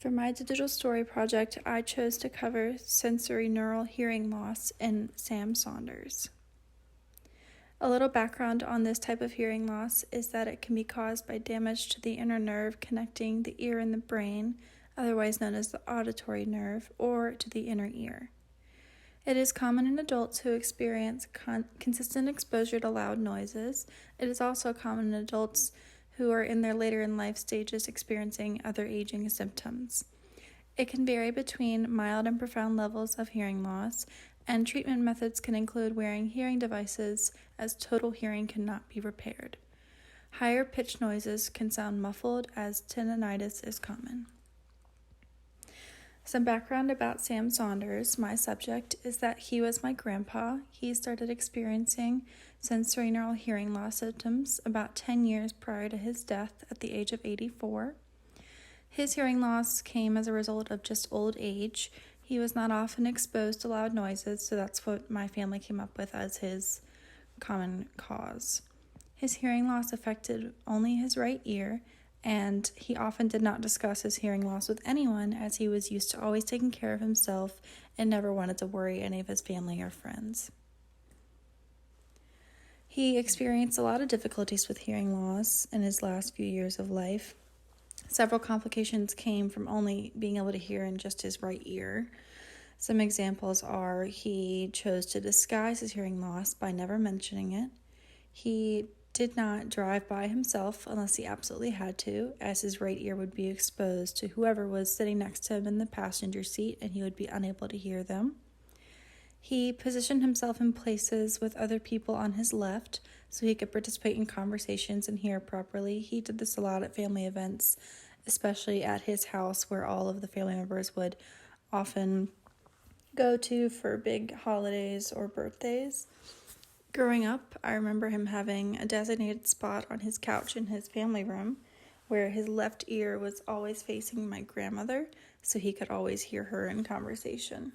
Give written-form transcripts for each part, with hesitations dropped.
For my digital story project, I chose to cover sensory neural hearing loss in Saunders. A little background on this type of hearing loss is that it can be caused by damage to the inner nerve connecting the ear and the brain, otherwise known as the auditory nerve, or to the inner ear. It is common in adults who experience consistent exposure to loud noises. It is also common in adults who are in their later in life stages experiencing other aging symptoms. It can vary between mild and profound levels of hearing loss, and treatment methods can include wearing hearing devices, as total hearing cannot be repaired. Higher pitched noises can sound muffled, as tinnitus is common. Some background about Sam Saunders, my subject, is that he was my grandpa. He started experiencing sensory neural hearing loss symptoms about 10 years prior to his death at the age of 84. His hearing loss came as a result of just old age. He was not often exposed to loud noises, so that's what my family came up with as his common cause. His hearing loss affected only his right ear, and he often did not discuss his hearing loss with anyone, as he was used to always taking care of himself and never wanted to worry any of his family or friends. He experienced a lot of difficulties with hearing loss in his last few years of life. Several complications came from only being able to hear in just his right ear. Some examples are he chose to disguise his hearing loss by never mentioning it. He did not drive by himself unless he absolutely had to, as his right ear would be exposed to whoever was sitting next to him in the passenger seat and he would be unable to hear them. He positioned himself in places with other people on his left so he could participate in conversations and hear properly. He did this a lot at family events, especially at his house where all of the family members would often go to for big holidays or birthdays. Growing up, I remember him having a designated spot on his couch in his family room where his left ear was always facing my grandmother, so he could always hear her in conversation.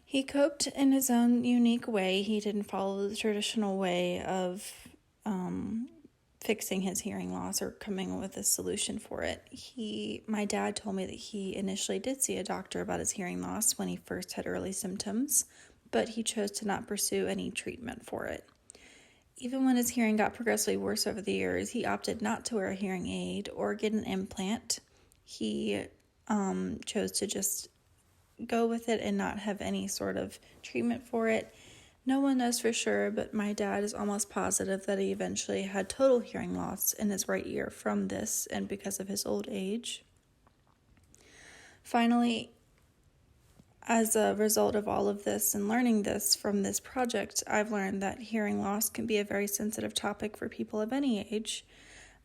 He coped in his own unique way. He didn't follow the traditional way of fixing his hearing loss or coming up with a solution for it. My dad told me that he initially did see a doctor about his hearing loss when he first had early symptoms, but he chose to not pursue any treatment for it. Even when his hearing got progressively worse over the years, he opted not to wear a hearing aid or get an implant. He chose to just go with it and not have any sort of treatment for it. No one knows for sure, but my dad is almost positive that he eventually had total hearing loss in his right ear from this and because of his old age. Finally, as a result of all of this and learning this from this project, I've learned that hearing loss can be a very sensitive topic for people of any age.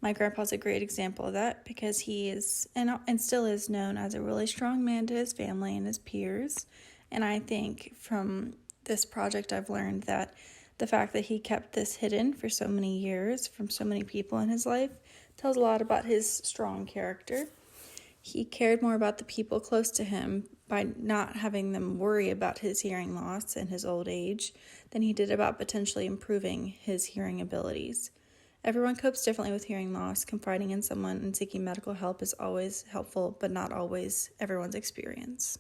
My grandpa's a great example of that because he is and still is known as a really strong man to his family and his peers. And I think from this project I've learned that the fact that he kept this hidden for so many years from so many people in his life tells a lot about his strong character. He cared more about the people close to him by not having them worry about his hearing loss and his old age than he did about potentially improving his hearing abilities. Everyone copes differently with hearing loss. Confiding in someone and seeking medical help is always helpful, but not always everyone's experience.